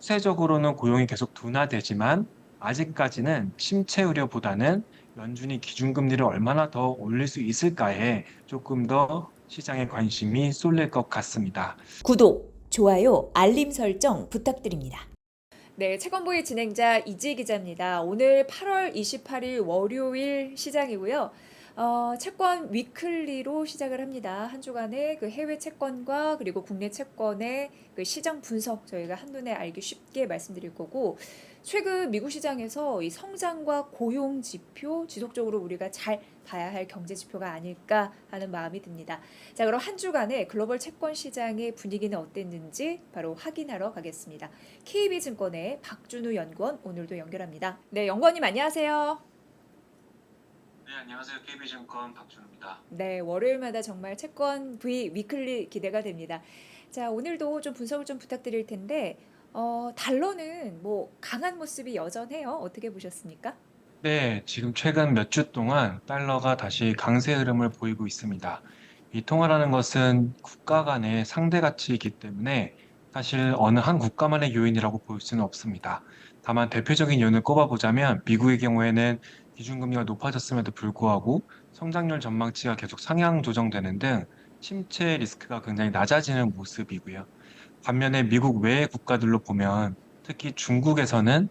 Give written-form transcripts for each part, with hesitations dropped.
추세적으로는 고용이 계속 둔화되지만 아직까지는 침체 우려보다는 연준이 기준금리를 얼마나 더 올릴 수 있을까에 조금 더 시장의 관심이 쏠릴 것 같습니다. 구독, 좋아요, 알림 설정 부탁드립니다. 네, 채권보의 진행자 이지 기자입니다. 오늘 8월 28일 월요일 시장이고요. 채권 위클리로 시작을 합니다. 한 주간의 그 해외 채권과 그리고 국내 채권의 그 시장 분석 저희가 한눈에 알기 쉽게 말씀드릴 거고, 최근 미국 시장에서 이 성장과 고용 지표 지속적으로 우리가 잘 봐야 할 경제 지표가 아닐까 하는 마음이 듭니다. 자, 그럼 한 주간의 글로벌 채권 시장의 분위기는 어땠는지 바로 확인하러 가겠습니다. KB증권의 박준우 연구원 오늘도 연결합니다. 네, 연구원님 안녕하세요. 네, 안녕하세요. KB증권 박준우입니다. 네, 월요일마다 정말 채권 V 위클리 기대가 됩니다. 자, 오늘도 좀 분석을 좀 부탁드릴 텐데, 달러는 뭐 강한 모습이 여전해요. 어떻게 보셨습니까? 네, 지금 최근 몇 주 동안 달러가 다시 강세 흐름을 보이고 있습니다. 이 통화라는 것은 국가 간의 상대 가치이기 때문에 사실 어느 한 국가만의 요인이라고 볼 수는 없습니다. 다만 대표적인 요인을 꼽아보자면 미국의 경우에는 기준금리가 높아졌음에도 불구하고 성장률 전망치가 계속 상향 조정되는 등 침체 리스크가 굉장히 낮아지는 모습이고요. 반면에 미국 외의 국가들로 보면 특히 중국에서는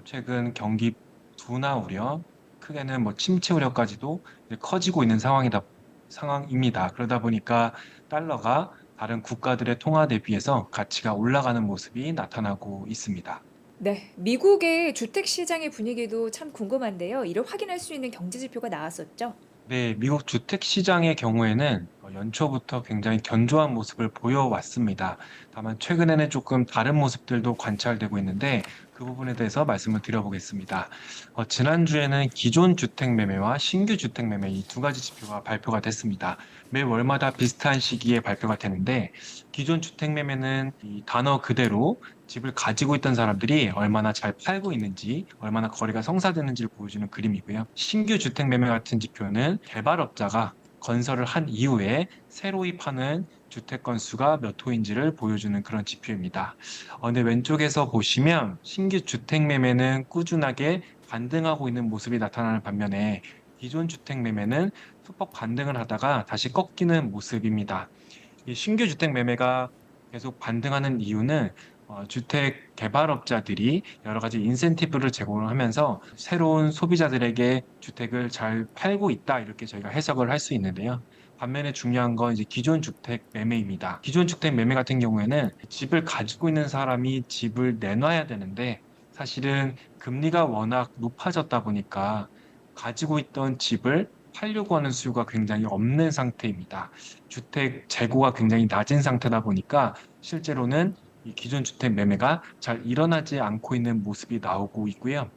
최근 경기 둔화 우려, 크게는 뭐 침체 우려까지도 이제 커지고 있는 상황입니다. 그러다 보니까 달러가 다른 국가들의 통화 대비해서 가치가 올라가는 모습이 나타나고 있습니다. 네, 미국의 주택 시장의 분위기도 참 궁금한데요. 이를 확인할 수 있는 경제 지표가 나왔었죠? 네, 미국 주택 시장의 경우에는 연초부터 굉장히 견조한 모습을 보여왔습니다. 다만 최근에는 조금 다른 모습들도 관찰되고 있는데 그 부분에 대해서 말씀을 드려보겠습니다. 지난주에는 기존 주택 매매와 신규 주택 매매 이 두 가지 지표가 발표가 됐습니다. 매 월마다 비슷한 시기에 발표가 되는데 기존 주택 매매는 이 단어 그대로 집을 가지고 있던 사람들이 얼마나 잘 팔고 있는지, 얼마나 거래가 성사되는지를 보여주는 그림이고요. 신규 주택 매매 같은 지표는 개발업자가 건설을 한 이후에 새로이 파는 주택 건수가 몇 호인지를 보여주는 그런 지표입니다. 근데 왼쪽에서 보시면 신규 주택 매매는 꾸준하게 반등하고 있는 모습이 나타나는 반면에 기존 주택 매매는 소폭 반등을 하다가 다시 꺾이는 모습입니다. 이 신규 주택 매매가 계속 반등하는 이유는 주택 개발업자들이 여러 가지 인센티브를 제공을 하면서 새로운 소비자들에게 주택을 잘 팔고 있다 이렇게 저희가 해석을 할 수 있는데요. 반면에 중요한 건 이제 기존 주택 매매입니다. 기존 주택 매매 같은 경우에는 집을 가지고 있는 사람이 집을 내놔야 되는데 사실은 금리가 워낙 높아졌다 보니까 가지고 있던 집을 팔려고 하는 수요가 굉장히 없는 상태입니다. 주택 재고가 굉장히 낮은 상태다 보니까 실제로는 이 기존 주택 매매가 잘 일어나지 않고 있는 모습이 나오고 있고요.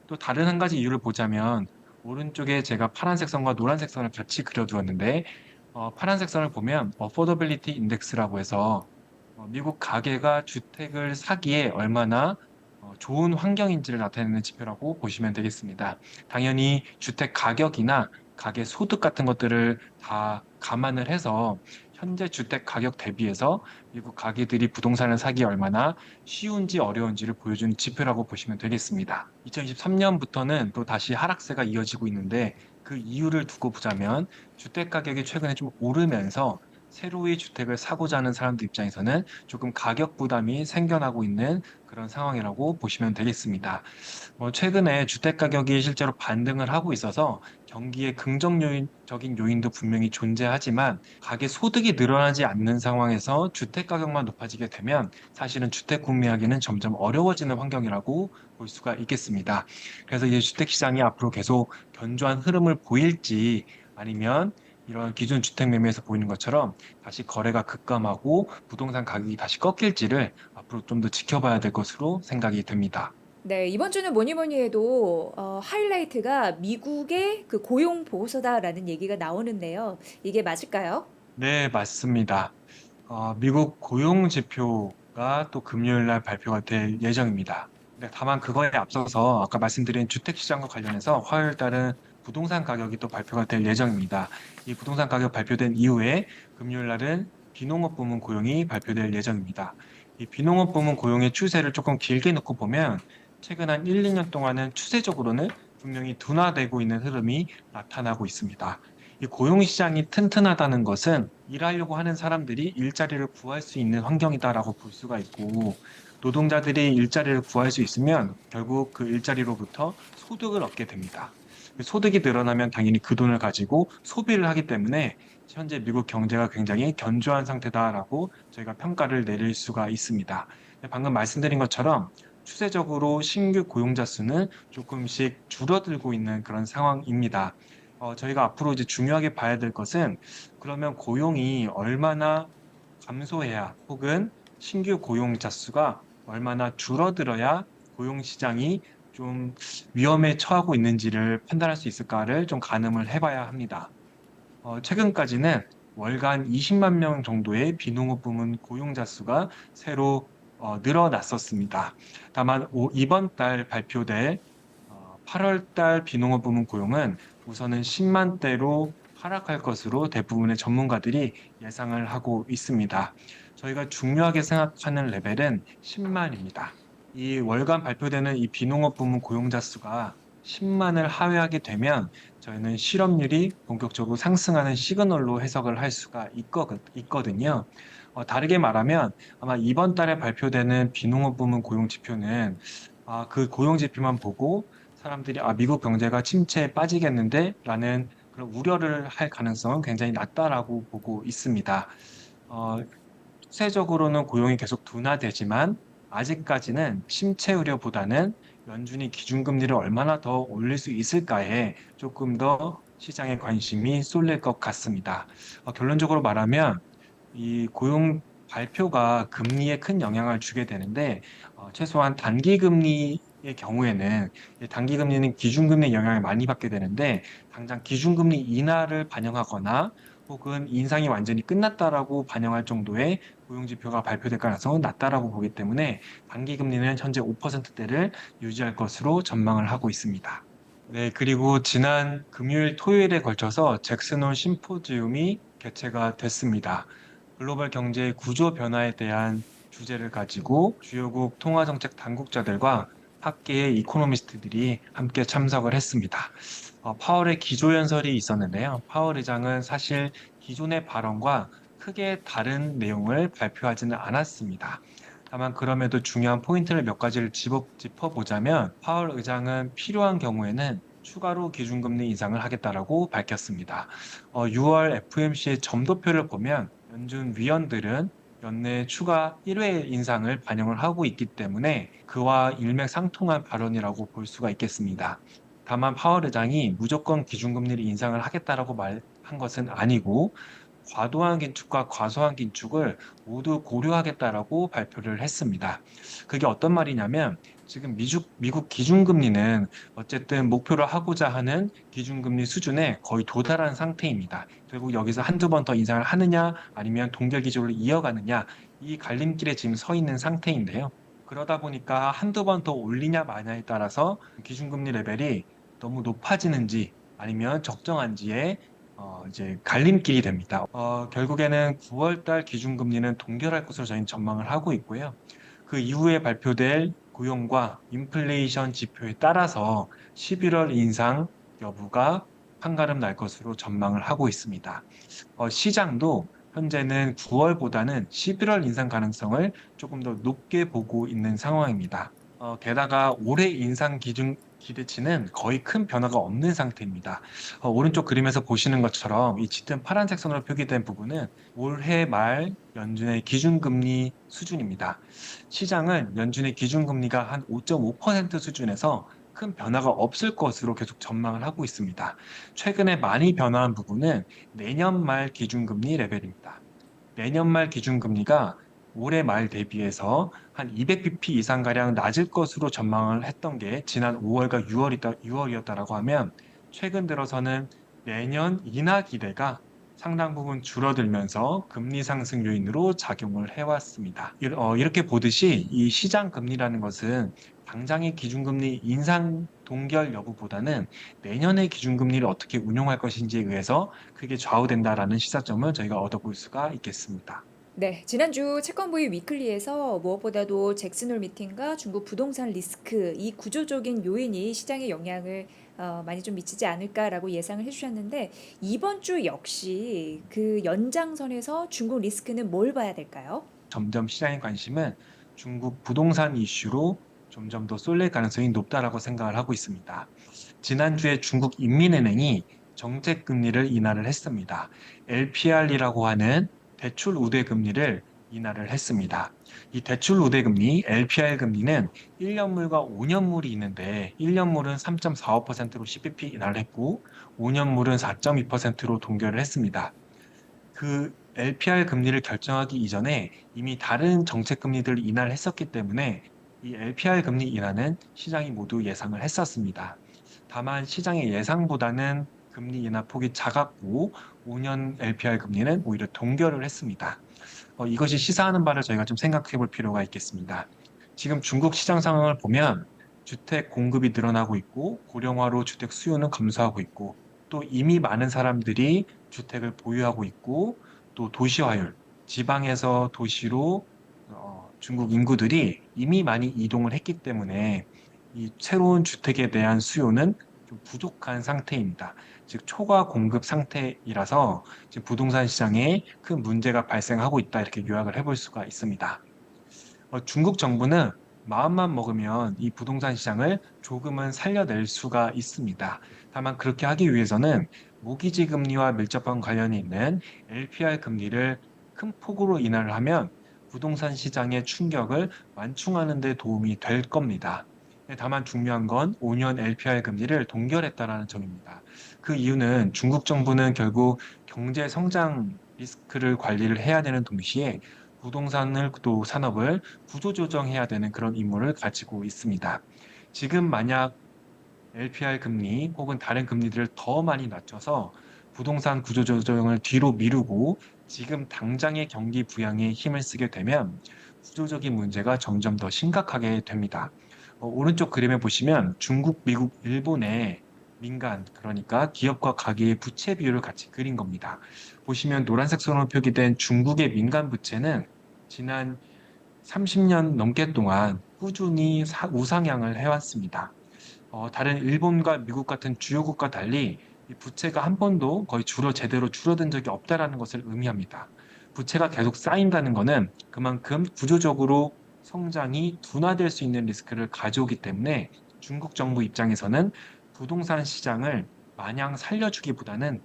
또 다른 한 가지 이유를 보자면 오른쪽에 제가 파란색 선과 노란색 선을 같이 그려두었는데 파란색 선을 보면 어포더빌리티 인덱스라고 해서 미국 가계가 주택을 사기에 얼마나 좋은 환경인지를 나타내는 지표라고 보시면 되겠습니다. 당연히 주택 가격이나 가계 소득 같은 것들을 다 감안을 해서 현재 주택 가격 대비해서 미국 가계들이 부동산을 사기 얼마나 쉬운지 어려운지를 보여주는 지표라고 보시면 되겠습니다. 2023년부터는 또 다시 하락세가 이어지고 있는데 그 이유를 두고 보자면 주택 가격이 최근에 좀 오르면서 새로이 주택을 사고자 하는 사람들 입장에서는 조금 가격 부담이 생겨나고 있는 그런 상황이라고 보시면 되겠습니다. 최근에 주택 가격이 실제로 반등을 하고 있어서 경기에 긍정적인 요인도 분명히 존재하지만 가계 소득이 늘어나지 않는 상황에서 주택 가격만 높아지게 되면 사실은 주택 구매하기는 점점 어려워지는 환경이라고 볼 수가 있겠습니다. 그래서 이제 주택 시장이 앞으로 계속 견조한 흐름을 보일지 아니면 이런 기존 주택 매매에서 보이는 것처럼 다시 거래가 급감하고 부동산 가격이 다시 꺾일지를 앞으로 좀 더 지켜봐야 될 것으로 생각이 됩니다. 네, 이번 주는 뭐니 뭐니 해도 하이라이트가 미국의 그 고용 보고서다라는 얘기가 나오는데요. 이게 맞을까요? 네, 맞습니다. 미국 고용 지표가 또 금요일 날 발표가 될 예정입니다. 네, 다만 그거에 앞서서 아까 말씀드린 주택 시장과 관련해서 화요일 달은 부동산 가격이 또 발표가 될 예정입니다. 이 부동산 가격 발표된 이후에 금요일 날은 비농업 부문 고용이 발표될 예정입니다. 이 비농업 부문 고용의 추세를 조금 길게 놓고 보면 최근 한 1, 2년 동안은 추세적으로는 분명히 둔화되고 있는 흐름이 나타나고 있습니다. 이 고용 시장이 튼튼하다는 것은 일하려고 하는 사람들이 일자리를 구할 수 있는 환경이다라고 볼 수가 있고, 노동자들이 일자리를 구할 수 있으면 결국 그 일자리로부터 소득을 얻게 됩니다. 그 소득이 늘어나면 당연히 그 돈을 가지고 소비를 하기 때문에 현재 미국 경제가 굉장히 견조한 상태다라고 저희가 평가를 내릴 수가 있습니다. 방금 말씀드린 것처럼 추세적으로 신규 고용자 수는 조금씩 줄어들고 있는 그런 상황입니다. 저희가 앞으로 이제 중요하게 봐야 될 것은 그러면 고용이 얼마나 감소해야 혹은 신규 고용자 수가 얼마나 줄어들어야 고용 시장이 좀 위험에 처하고 있는지를 판단할 수 있을까를 좀 가늠을 해봐야 합니다. 최근까지는 월간 20만 명 정도의 비농업 부문 고용자 수가 새로 늘어났었습니다. 다만 이번 달 발표될 8월 달 비농업 부문 고용은 우선은 10만 대로 하락할 것으로 대부분의 전문가들이 예상을 하고 있습니다. 저희가 중요하게 생각하는 레벨은 10만입니다. 이 월간 발표되는 이 비농업 부문 고용자 수가 10만을 하회하게 되면 저희는 실업률이 본격적으로 상승하는 시그널로 해석을 할 수가 있거든요. 다르게 말하면 아마 이번 달에 발표되는 비농업 부문 고용 지표는 그 고용 지표만 보고 사람들이 미국 경제가 침체에 빠지겠는데 라는 그런 우려를 할 가능성은 굉장히 낮다라고 보고 있습니다. 어, 추세적으로는 고용이 계속 둔화되지만 아직까지는 침체 우려보다는 연준이 기준금리를 얼마나 더 올릴 수 있을까에 조금 더 시장의 관심이 쏠릴 것 같습니다. 결론적으로 말하면 이 고용 발표가 금리에 큰 영향을 주게 되는데 최소한 단기 금리의 경우에는 단기 금리는 기준금리 영향을 많이 받게 되는데 당장 기준금리 인하를 반영하거나 혹은 인상이 완전히 끝났다라고 반영할 정도의 고용지표가 발표될 가능성은 낮다라고 보기 때문에 단기 금리는 현재 5%대를 유지할 것으로 전망을 하고 있습니다. 네, 그리고 지난 금요일, 토요일에 걸쳐서 잭슨홀 심포지움이 개최가 됐습니다. 글로벌 경제의 구조 변화에 대한 주제를 가지고 주요국 통화정책 당국자들과 학계의 이코노미스트들이 함께 참석을 했습니다. 파월의 기조연설이 있었는데요. 파월 의장은 사실 기존의 발언과 크게 다른 내용을 발표하지는 않았습니다. 다만 그럼에도 중요한 포인트를 몇 가지를 짚어보자면 파월 의장은 필요한 경우에는 추가로 기준금리 인상을 하겠다라고 밝혔습니다. 6월 FOMC의 점도표를 보면 연준 위원들은 연내 추가 1회 인상을 반영을 하고 있기 때문에 그와 일맥상통한 발언이라고 볼 수가 있겠습니다. 다만 파월 의장이 무조건 기준금리를 인상을 하겠다라고 말한 것은 아니고 과도한 긴축과 과소한 긴축을 모두 고려하겠다라고 발표를 했습니다. 그게 어떤 말이냐면 지금 미국 기준금리는 어쨌든 목표를 하고자 하는 기준금리 수준에 거의 도달한 상태입니다. 결국 여기서 한두 번 더 인상을 하느냐 아니면 동결 기조를 이어가느냐 이 갈림길에 지금 서 있는 상태인데요. 그러다 보니까 한두 번 더 올리냐 마냐에 따라서 기준금리 레벨이 너무 높아지는지 아니면 적정한지에 이제 갈림길이 됩니다. 결국에는 9월 달 기준금리는 동결할 것으로 저희는 전망을 하고 있고요. 그 이후에 발표될 고용과 인플레이션 지표에 따라서 11월 인상 여부가 판가름 날 것으로 전망을 하고 있습니다. 시장도 현재는 9월보다는 11월 인상 가능성을 조금 더 높게 보고 있는 상황입니다. 게다가 올해 인상 기준 기대치는 거의 큰 변화가 없는 상태입니다. 오른쪽 그림에서 보시는 것처럼 이 짙은 파란색 선으로 표기된 부분은 올해 말 연준의 기준금리 수준입니다. 시장은 연준의 기준금리가 한 5.5% 수준에서 큰 변화가 없을 것으로 계속 전망을 하고 있습니다. 최근에 많이 변화한 부분은 내년 말 기준금리 레벨입니다. 내년 말 기준금리가 올해 말 대비해서 한 200bp 이상가량 낮을 것으로 전망을 했던 게 지난 5월과 6월이었다라고 하면 최근 들어서는 내년 인하 기대가 상당 부분 줄어들면서 금리 상승 요인으로 작용을 해왔습니다. 이렇게 보듯이 이 시장 금리라는 것은 당장의 기준금리 인상 동결 여부보다는 내년의 기준금리를 어떻게 운용할 것인지에 의해서 크게 좌우된다라는 시사점을 저희가 얻어볼 수가 있겠습니다. 네, 지난주 채권부의 위클리에서 무엇보다도 잭슨홀 미팅과 중국 부동산 리스크 이 구조적인 요인이 시장에 영향을 많이 좀 미치지 않을까라고 예상을 해주셨는데 이번 주 역시 그 연장선에서 중국 리스크는 뭘 봐야 될까요? 점점 시장의 관심은 중국 부동산 이슈로 점점 더 쏠릴 가능성이 높다라고 생각을 하고 있습니다. 지난주에 중국 인민은행이 정책 금리를 인하를 했습니다. LPR이라고 하는 대출 우대 금리를 인하를 했습니다. 이 대출 우대 금리, LPR 금리는 1년물과 5년물이 있는데 1년물은 3.45%로 CPP 인하를 했고 5년물은 4.2%로 동결을 했습니다. 그 LPR 금리를 결정하기 이전에 이미 다른 정책 금리들을 인하를 했었기 때문에 이 LPR 금리 인하는 시장이 모두 예상을 했었습니다. 다만 시장의 예상보다는 금리 인하 폭이 작았고 5년 LPR 금리는 오히려 동결을 했습니다. 이것이 시사하는 바를 저희가 좀 생각해 볼 필요가 있겠습니다. 지금 중국 시장 상황을 보면 주택 공급이 늘어나고 있고 고령화로 주택 수요는 감소하고 있고 또 이미 많은 사람들이 주택을 보유하고 있고 또 도시화율, 지방에서 도시로 중국 인구들이 이미 많이 이동을 했기 때문에 이 새로운 주택에 대한 수요는 좀 부족한 상태입니다. 즉 초과 공급 상태이라서 지금 부동산 시장에 큰 문제가 발생하고 있다 이렇게 요약을 해볼 수가 있습니다. 중국 정부는 마음만 먹으면 이 부동산 시장을 조금은 살려낼 수가 있습니다. 다만 그렇게 하기 위해서는 모기지 금리와 밀접한 관련이 있는 LPR 금리를 큰 폭으로 인하를 하면 부동산 시장의 충격을 완충하는 데 도움이 될 겁니다. 다만 중요한 건 5년 LPR 금리를 동결했다는 점입니다. 그 이유는 중국 정부는 결국 경제 성장 리스크를 관리를 해야 되는 동시에 부동산을 또 산업을 구조조정해야 되는 그런 임무를 가지고 있습니다. 지금 만약 LPR 금리 혹은 다른 금리들을 더 많이 낮춰서 부동산 구조조정을 뒤로 미루고 지금 당장의 경기 부양에 힘을 쓰게 되면 구조적인 문제가 점점 더 심각하게 됩니다. 오른쪽 그림에 보시면 중국, 미국, 일본의 민간, 그러니까 기업과 가계의 부채 비율을 같이 그린 겁니다. 보시면 노란색 선으로 표기된 중국의 민간 부채는 지난 30년 넘게 동안 꾸준히 우상향을 해왔습니다. 다른 일본과 미국 같은 주요국과 달리 이 부채가 한 번도 거의 제대로 줄어든 적이 없다라는 것을 의미합니다. 부채가 계속 쌓인다는 것은 그만큼 구조적으로 성장이 둔화될 수 있는 리스크를 가져오기 때문에 중국 정부 입장에서는 부동산 시장을 마냥 살려주기보다는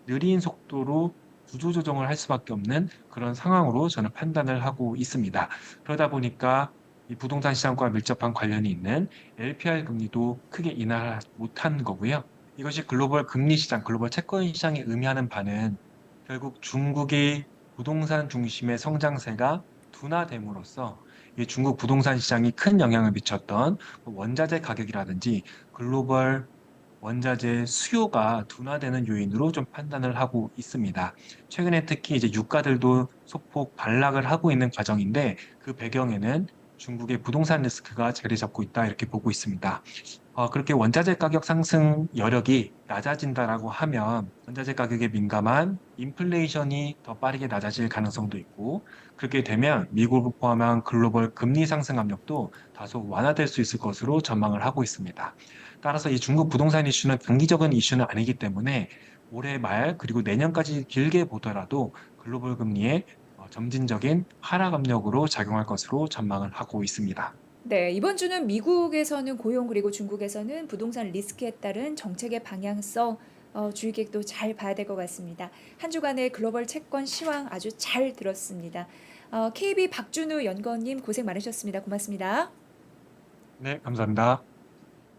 느린 속도로 구조조정을 할 수밖에 없는 그런 상황으로 저는 판단을 하고 있습니다. 그러다 보니까 이 부동산 시장과 밀접한 관련이 있는 LPR 금리도 크게 인하 못한 거고요. 이것이 글로벌 금리 시장, 글로벌 채권 시장이 의미하는 바는 결국 중국의 부동산 중심의 성장세가 둔화됨으로써 이 중국 부동산 시장이 큰 영향을 미쳤던 원자재 가격이라든지 글로벌 원자재 수요가 둔화되는 요인으로 좀 판단을 하고 있습니다. 최근에 특히 이제 유가들도 소폭 반락을 하고 있는 과정인데 그 배경에는 중국의 부동산 리스크가 자리 잡고 있다 이렇게 보고 있습니다. 그렇게 원자재 가격 상승 여력이 낮아진다라고 하면 원자재 가격에 민감한 인플레이션이 더 빠르게 낮아질 가능성도 있고 그렇게 되면 미국을 포함한 글로벌 금리 상승 압력도 다소 완화될 수 있을 것으로 전망을 하고 있습니다. 따라서 이 중국 부동산 이슈는 단기적인 이슈는 아니기 때문에 올해 말 그리고 내년까지 길게 보더라도 글로벌 금리의 점진적인 하락 압력으로 작용할 것으로 전망을 하고 있습니다. 네, 이번 주는 미국에서는 고용 그리고 중국에서는 부동산 리스크에 따른 정책의 방향성 주의객도 잘 봐야 될 것 같습니다. 한 주간의 글로벌 채권 시황 아주 잘 들었습니다. KB 박준우 연구원님 고생 많으셨습니다. 고맙습니다. 네, 감사합니다.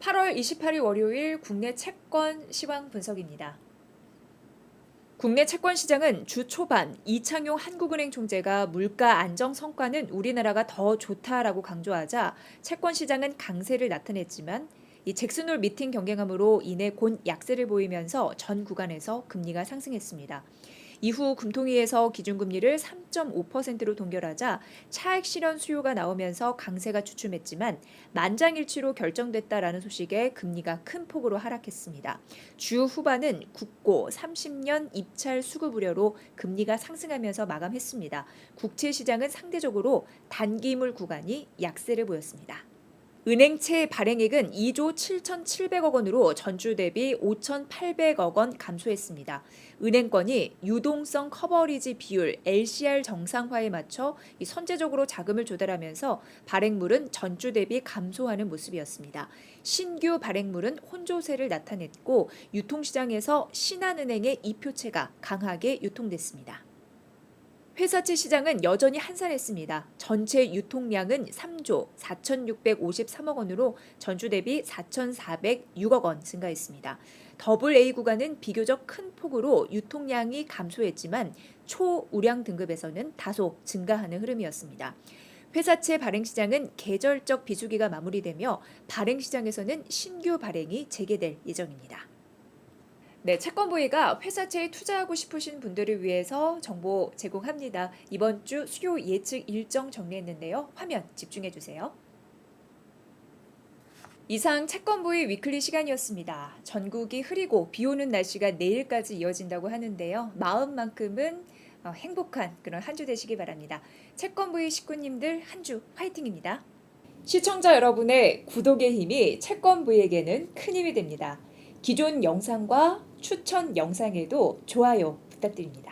8월 28일 월요일 국내 채권 시황 분석입니다. 국내 채권 시장은 주 초반 이창용 한국은행 총재가 물가 안정 성과는 우리나라가 더 좋다라고 강조하자 채권 시장은 강세를 나타냈지만 이 잭슨홀 미팅 경쟁함으로 인해 곧 약세를 보이면서 전 구간에서 금리가 상승했습니다. 이후 금통위에서 기준금리를 3.5%로 동결하자 차익 실현 수요가 나오면서 강세가 주춤했지만 만장일치로 결정됐다라는 소식에 금리가 큰 폭으로 하락했습니다. 주 후반은 국고 30년 입찰 수급 우려로 금리가 상승하면서 마감했습니다. 국채 시장은 상대적으로 단기물 구간이 약세를 보였습니다. 은행채 발행액은 2조 7,700억 원으로 전주 대비 5,800억 원 감소했습니다. 은행권이 유동성 커버리지 비율 LCR 정상화에 맞춰 선제적으로 자금을 조달하면서 발행물은 전주 대비 감소하는 모습이었습니다. 신규 발행물은 혼조세를 나타냈고 유통시장에서 신한은행의 이표채가 강하게 유통됐습니다. 회사채 시장은 여전히 한산했습니다. 전체 유통량은 3조 4,653억 원으로 전주 대비 4,406억 원 증가했습니다. AA 구간은 비교적 큰 폭으로 유통량이 감소했지만 초우량 등급에서는 다소 증가하는 흐름이었습니다. 회사채 발행 시장은 계절적 비수기가 마무리되며 발행 시장에서는 신규 발행이 재개될 예정입니다. 네, 채권부위가 회사채에 투자하고 싶으신 분들을 위해서 정보 제공합니다. 이번 주 수요 예측 일정 정리했는데요. 화면 집중해 주세요. 이상 채권부위 위클리 시간이었습니다. 전국이 흐리고 비 오는 날씨가 내일까지 이어진다고 하는데요. 마음만큼은 행복한 그런 한 주 되시기 바랍니다. 채권부위 식구님들 한 주 화이팅입니다. 시청자 여러분의 구독의 힘이 채권부위에게는 큰 힘이 됩니다. 기존 영상과 추천 영상에도 좋아요 부탁드립니다.